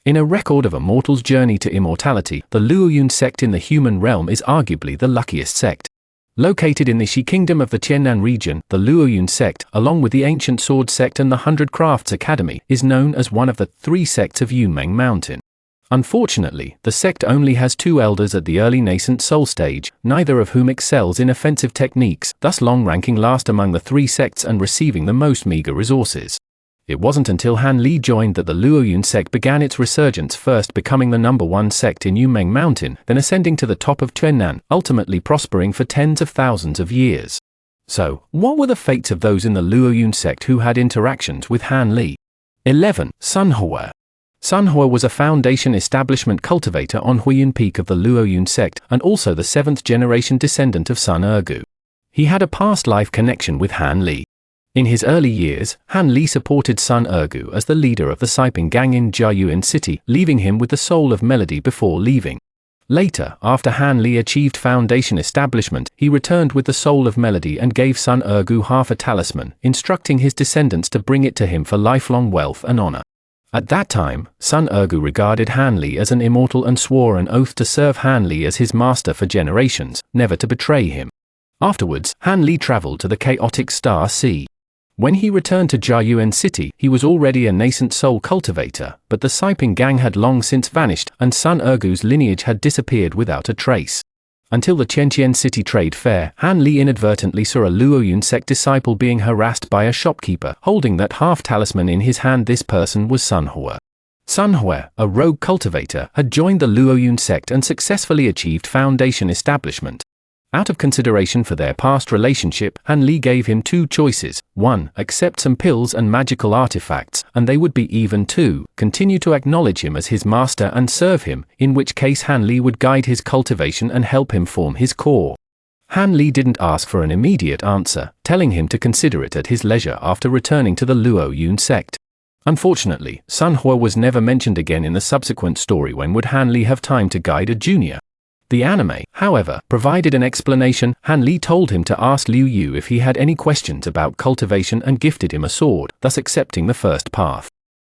In a record of a mortal's journey to immortality, the Luoyun sect in the human realm is arguably the luckiest sect. Located in the Shi Kingdom of the Tiannan region, the Luoyun sect, along with the Ancient Sword sect and the 100 Crafts Academy, is known as one of the 3 sects of Yunmeng Mountain. Unfortunately, the sect only has 2 elders at the early nascent soul stage, neither of whom excels in offensive techniques, thus ranking last among the 3 sects and receiving the most meager resources. It wasn't until Han Li joined that the Luoyun sect began its resurgence, first becoming the #1 sect in Yunmeng Mountain, then ascending to the top of Tiannan, ultimately prospering for tens of thousands of years. So, what were the fates of those in the Luoyun sect who had interactions with Han Li? 11. Sun Hua. Sun Hua was a foundation establishment cultivator on Huiyun Peak of the Luoyun sect, and also the 7th generation descendant of Sun Ergu. He had a past life connection with Han Li. In his early years, Han Li supported Sun Ergu as the leader of the Siping gang in Jiayuan City, leaving him with the soul of melody before leaving. Later, after Han Li achieved foundation establishment, he returned with the soul of melody and gave Sun Ergu half a talisman, instructing his descendants to bring it to him for lifelong wealth and honor. At that time, Sun Ergu regarded Han Li as an immortal and swore an oath to serve Han Li as his master for generations, never to betray him. Afterwards, Han Li traveled to the chaotic Star Sea. When he returned to Jiayuan City, he was already a nascent soul cultivator, but the Siping gang had long since vanished, and Sun Ergu's lineage had disappeared without a trace. Until the Chenchina City Trade Fair, Han Li inadvertently saw a Luoyun sect disciple being harassed by a shopkeeper, holding that half-talisman in his hand. This person was Sun Hua. Sun Hua, a rogue cultivator, had joined the Luoyun sect and successfully achieved foundation establishment. Out of consideration for their past relationship, Han Li gave him 2 choices: 1. Accept some pills and magical artifacts, and they would be even; 2. Continue to acknowledge him as his master and serve him, in which case Han Li would guide his cultivation and help him form his core. Han Li didn't ask for an immediate answer, telling him to consider it at his leisure after returning to the Luoyun sect. Unfortunately, Sun Hua was never mentioned again in the subsequent story. When would Han Li have time to guide a junior? The anime, however, provided an explanation. Han Li told him to ask Liu Yu if he had any questions about cultivation and gifted him a sword, thus accepting the first path.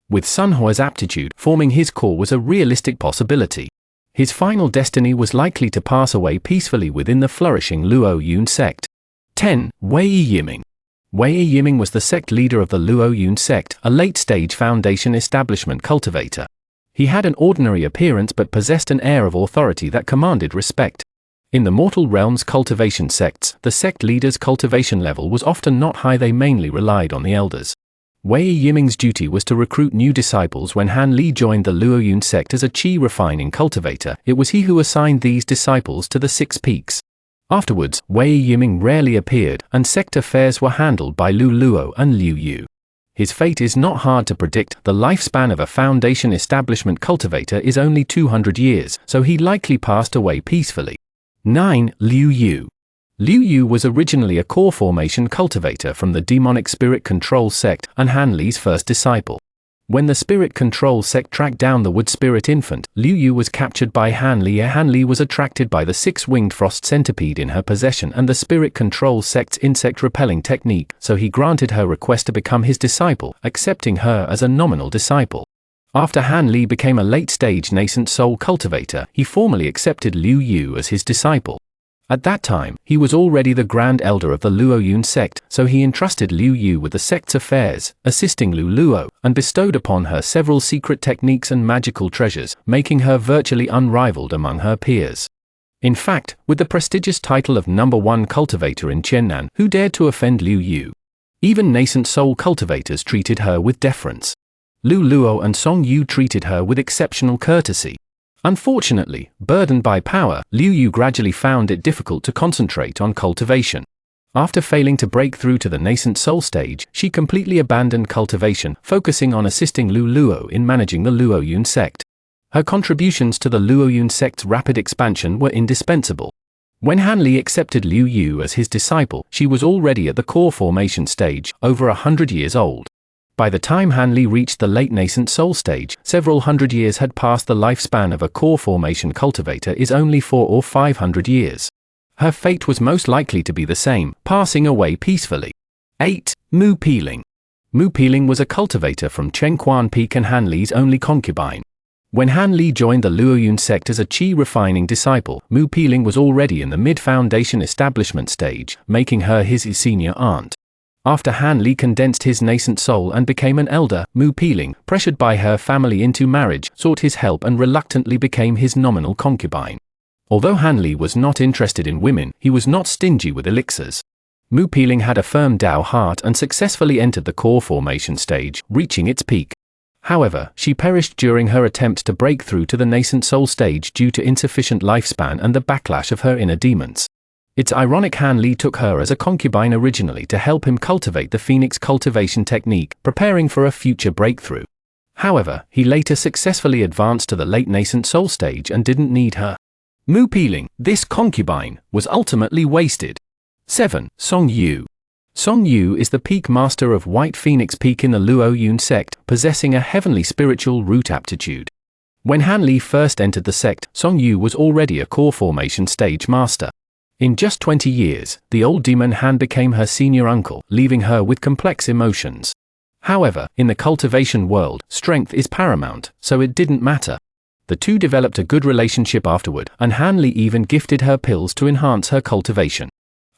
With Sun Hua's aptitude, forming his core was a realistic possibility. His final destiny was likely to pass away peacefully within the flourishing Luoyun sect. 10. Wei Yiming. Wei Yiming was the sect leader of the Luoyun sect, a late-stage foundation establishment cultivator. He had an ordinary appearance but possessed an air of authority that commanded respect. In the mortal realm's cultivation sects, the sect leader's cultivation level was often not high. They mainly relied on the elders. Wei Yiming's duty was to recruit new disciples. When Han Li joined the Luoyun sect as a qi refining cultivator, it was he who assigned these disciples to the 6 peaks. Afterwards, Wei Yiming rarely appeared, and sect affairs were handled by Lu Luo and Liu Yu. His fate is not hard to predict. The lifespan of a foundation establishment cultivator is only 200 years, so he likely passed away peacefully. 9. Liu Yu. Liu Yu was originally a core formation cultivator from the demonic spirit control sect, and Han Li's first disciple. When the spirit control sect tracked down the wood spirit infant, Liu Yu was captured by Han Li. Han Li was attracted by the 6-winged frost centipede in her possession and the spirit control sect's insect repelling technique, so he granted her request to become his disciple, accepting her as a nominal disciple. After Han Li became a late-stage nascent soul cultivator, he formally accepted Liu Yu as his disciple. At that time, he was already the Grand Elder of the Luoyun sect, so he entrusted Liu Yu with the sect's affairs, assisting Lu Luo, and bestowed upon her several secret techniques and magical treasures, making her virtually unrivaled among her peers. In fact, with the prestigious title of #1 cultivator in Tiannan, who dared to offend Liu Yu? Even nascent soul cultivators treated her with deference. Lu Luo and Seong Yu treated her with exceptional courtesy. Unfortunately, burdened by power, Liu Yu gradually found it difficult to concentrate on cultivation. After failing to break through to the nascent soul stage, she completely abandoned cultivation, focusing on assisting Lu Luo in managing the Luoyun sect. Her contributions to the Luoyun sect's rapid expansion were indispensable. When Han Li accepted Liu Yu as his disciple, she was already at the core formation stage, over 100 years old. By the time Han Li reached the late nascent soul stage, several hundred years had passed. The lifespan of a core formation cultivator is only 400 or 500 years. Her fate was most likely to be the same, passing away peacefully. 8. Mu Peiling. Mu Peiling was a cultivator from Chengquan Peak and Han Li's only concubine. When Han Li joined the Luoyun Sect as a Qi refining disciple, Mu Peiling was already in the mid-foundation establishment stage, making her his senior aunt. After Han Li condensed his nascent soul and became an elder, Mu Peiling, pressured by her family into marriage, sought his help and reluctantly became his nominal concubine. Although Han Li was not interested in women, he was not stingy with elixirs. Mu Peiling had a firm Dao heart and successfully entered the core formation stage, reaching its peak. However, she perished during her attempt to break through to the nascent soul stage due to insufficient lifespan and the backlash of her inner demons. It's ironic Han Li took her as a concubine originally to help him cultivate the phoenix cultivation technique, preparing for a future breakthrough. However, he later successfully advanced to the late nascent soul stage and didn't need her. Mu Peiling, this concubine, was ultimately wasted. 7. Seong Yu. Seong Yu is the peak master of White Phoenix Peak in the Luoyun Sect, possessing a heavenly spiritual root aptitude. When Han Li first entered the sect, Seong Yu was already a core formation stage master. In just 20 years, the old demon Han became her senior uncle, leaving her with complex emotions. However, in the cultivation world, strength is paramount, so it didn't matter. The two developed a good relationship afterward, and Han Li even gifted her pills to enhance her cultivation.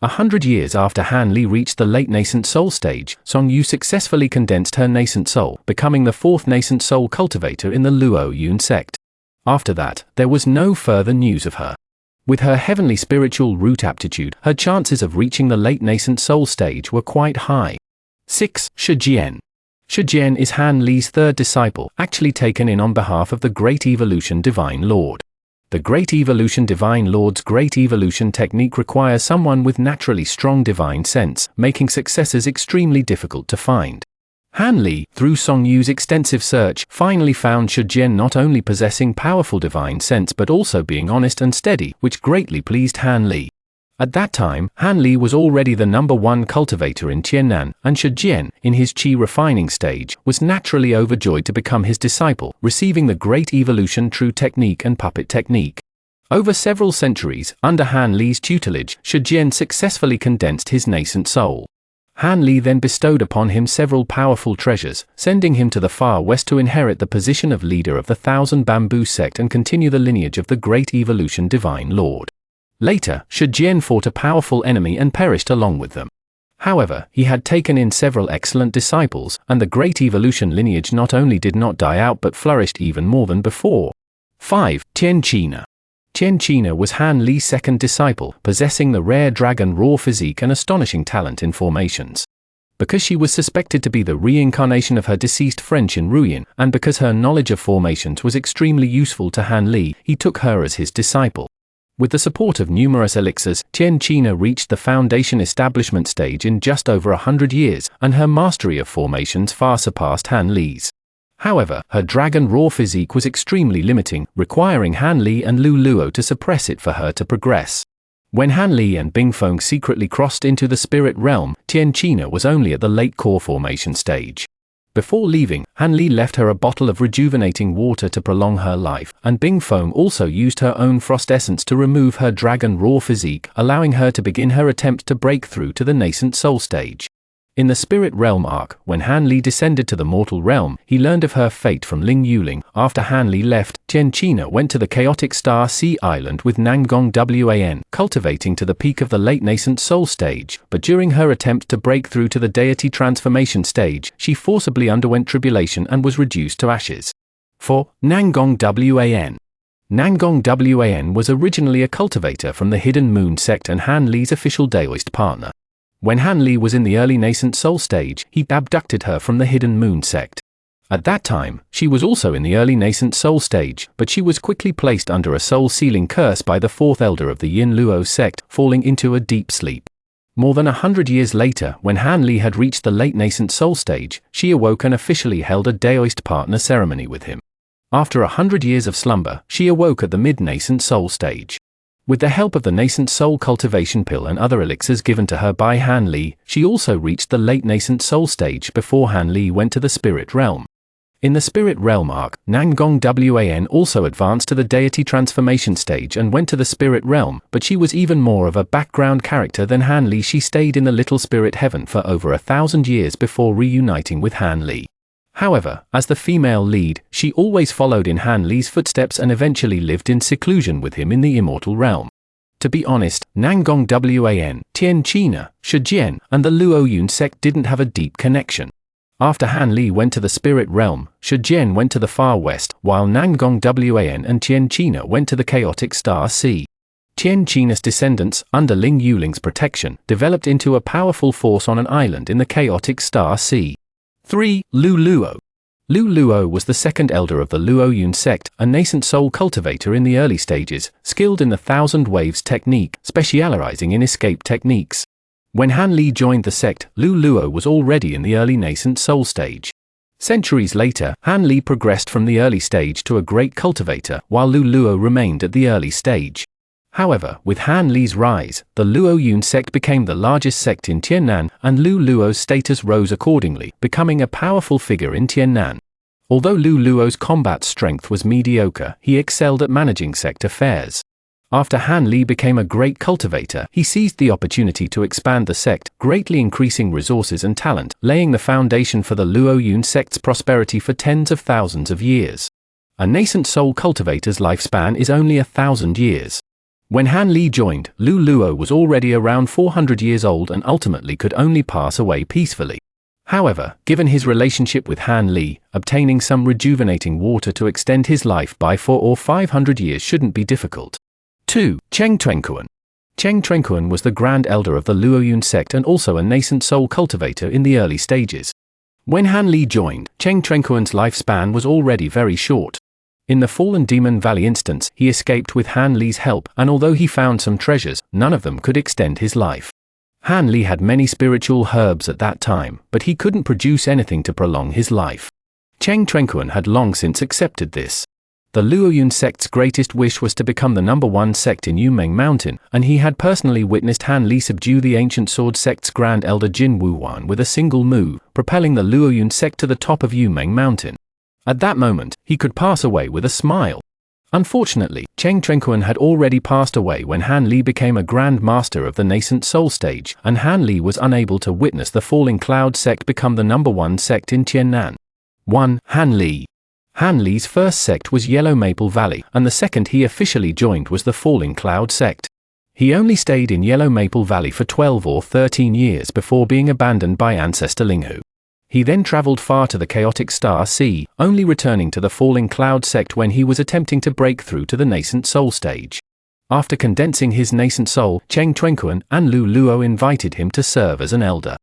100 years after Han Li reached the late nascent soul stage, Seong Yu successfully condensed her nascent soul, becoming the fourth nascent soul cultivator in the Luoyun Sect. After that, there was no further news of her. With her heavenly spiritual root aptitude, her chances of reaching the late nascent soul stage were quite high. 6. Shu Jen. Shu Jen is Han Li's third disciple, actually taken in on behalf of the Great Evolution Divine Lord. The Great Evolution Divine Lord's Great Evolution technique requires someone with naturally strong divine sense, making successors extremely difficult to find. Han Li, through Seong Yu's extensive search, finally found Shu Jen not only possessing powerful divine sense but also being honest and steady, which greatly pleased Han Li. At that time, Han Li was already the #1 cultivator in Tiannan, and Shu Jen, in his Qi refining stage, was naturally overjoyed to become his disciple, receiving the Great Evolution True Technique and Puppet Technique. Over several centuries, under Han Li's tutelage, Shu Jen successfully condensed his nascent soul. Han Li then bestowed upon him several powerful treasures, sending him to the far west to inherit the position of leader of the Thousand Bamboo Sect and continue the lineage of the Great Evolution Divine Lord. Later, Shu Jen fought a powerful enemy and perished along with them. However, he had taken in several excellent disciples, and the Great Evolution lineage not only did not die out but flourished even more than before. 5. Chenchina. Chenchina was Han Li's second disciple, possessing the rare dragon raw physique and astonishing talent in formations. Because she was suspected to be the reincarnation of her deceased friend Trenuan, and because her knowledge of formations was extremely useful to Han Li, he took her as his disciple. With the support of numerous elixirs, Chenchina reached the foundation establishment stage in just over 100 years, and her mastery of formations far surpassed Han Li's. However, her dragon raw physique was extremely limiting, requiring Han Li and Lu Luo to suppress it for her to progress. When Han Li and Bingfeng secretly crossed into the spirit realm, Chenchina was only at the late core formation stage. Before leaving, Han Li left her a bottle of rejuvenating water to prolong her life, and Bingfeng also used her own frost essence to remove her dragon raw physique, allowing her to begin her attempt to break through to the nascent soul stage. In the Spirit Realm arc, when Han Li descended to the mortal realm, he learned of her fate from Ling Yuling. After Han Li left, Chenchina went to the chaotic Star Sea Island with Nangong Wan, cultivating to the peak of the late nascent soul stage, but during her attempt to break through to the deity transformation stage, she forcibly underwent tribulation and was reduced to ashes. 4. Nangong Wan. Nangong Wan was originally a cultivator from the Hidden Moon Sect and Han Li's official Daoist partner. When Han Li was in the early nascent soul stage, he abducted her from the Hidden Moon Sect. At that time, she was also in the early nascent soul stage, but she was quickly placed under a soul-sealing curse by the fourth elder of the Yin Luo sect, falling into a deep sleep. More than 100 years later, when Han Li had reached the late nascent soul stage, she awoke and officially held a Daoist partner ceremony with him. After 100 years of slumber, she awoke at the mid-nascent soul stage. With the help of the nascent soul cultivation pill and other elixirs given to her by Han Li, she also reached the late nascent soul stage before Han Li went to the spirit realm. In the spirit realm arc, Nangong Wan also advanced to the deity transformation stage and went to the spirit realm, but she was even more of a background character than Han Li. She stayed in the little spirit heaven for over 1,000 years before reuniting with Han Li. However, as the female lead, she always followed in Han Li's footsteps and eventually lived in seclusion with him in the immortal realm. To be honest, Nangong Wan, Chenchina, Shu Jen, and the Luoyun Sect didn't have a deep connection. After Han Li went to the spirit realm, Shu Jen went to the far west, while Nangong Wan and Chenchina went to the chaotic star sea. Chenchina's descendants, under Ling Yuling's protection, developed into a powerful force on an island in the chaotic star sea. 3. Lu Luo. Lu Luo was the second elder of the Luoyun Sect, a nascent soul cultivator in the early stages, skilled in the Thousand Waves technique, specializing in escape techniques. When Han Li joined the sect, Lu Luo was already in the early nascent soul stage. Centuries later, Han Li progressed from the early stage to a great cultivator, while Lu Luo remained at the early stage. However, with Han Li's rise, the Luoyun Sect became the largest sect in Tiannan, and Lu Luo's status rose accordingly, becoming a powerful figure in Tiannan. Although Lu Luo's combat strength was mediocre, he excelled at managing sect affairs. After Han Li became a great cultivator, he seized the opportunity to expand the sect, greatly increasing resources and talent, laying the foundation for the Luoyun Sect's prosperity for tens of thousands of years. A nascent soul cultivator's lifespan is only 1,000 years. When Han Li joined, Lu Luo was already around 400 years old and ultimately could only pass away peacefully. However, given his relationship with Han Li, obtaining some rejuvenating water to extend his life by 400 or 500 years shouldn't be difficult. 2. Cheng Trenuan. Cheng Trenuan was the Grand Elder of the Luoyun Sect and also a nascent soul cultivator in the early stages. When Han Li joined, Cheng Trenuan's lifespan was already very short. In the Fallen Demon Valley instance, he escaped with Han Li's help, and although he found some treasures, none of them could extend his life. Han Li had many spiritual herbs at that time, but he couldn't produce anything to prolong his life. Cheng Trenuan had long since accepted this. The Luoyun Sect's greatest wish was to become the #1 sect in Yumeng Mountain, and he had personally witnessed Han Li subdue the ancient sword sect's Grand Elder Jin Wuwan with a single move, propelling the Luoyun Sect to the top of Yumeng Mountain. At that moment, he could pass away with a smile. Unfortunately, Cheng Trenuan had already passed away when Han Li became a Grand Master of the nascent soul stage, and Han Li was unable to witness the Falling Cloud Sect become the #1 sect in Tiannan. 1. Han Li. Han Li's first sect was Yellow Maple Valley, and the second he officially joined was the Falling Cloud Sect. He only stayed in Yellow Maple Valley for 12 or 13 years before being abandoned by ancestor Linghu. He then traveled far to the chaotic star sea, only returning to the Falling Cloud Sect when he was attempting to break through to the nascent soul stage. After condensing his nascent soul, Cheng Trenuan and Lu Luo invited him to serve as an elder.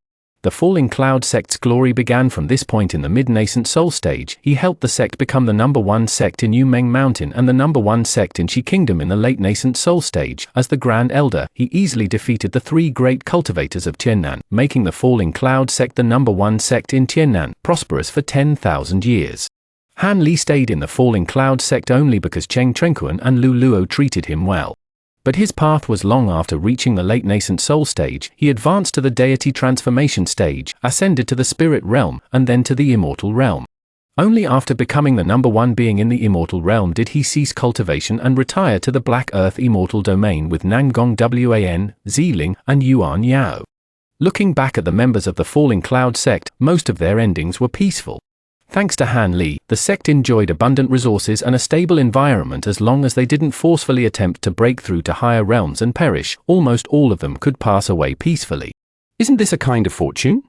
The Falling Cloud Sect's glory began from this point in the mid-nascent soul stage. He helped the sect become the #1 sect in Yumeng Mountain and the #1 sect in Shi Kingdom in the late nascent soul stage. As the Grand Elder, he easily defeated the 3 great cultivators of Tiannan, making the Falling Cloud Sect the #1 sect in Tiannan, prosperous for 10,000 years. Han Li stayed in the Falling Cloud Sect only because Cheng Trenuan and Lu Luo treated him well. But his path was long. After reaching the late nascent soul stage, he advanced to the deity transformation stage, ascended to the spirit realm, and then to the immortal realm. Only after becoming the #1 being in the immortal realm did he cease cultivation and retire to the Black Earth immortal domain with Nangong Wan, Ziling, and Yuan Yao. Looking back at the members of the Falling Cloud Sect, most of their endings were peaceful. Thanks to Han Li, the sect enjoyed abundant resources and a stable environment. As long as they didn't forcefully attempt to break through to higher realms and perish, almost all of them could pass away peacefully. Isn't this a kind of fortune?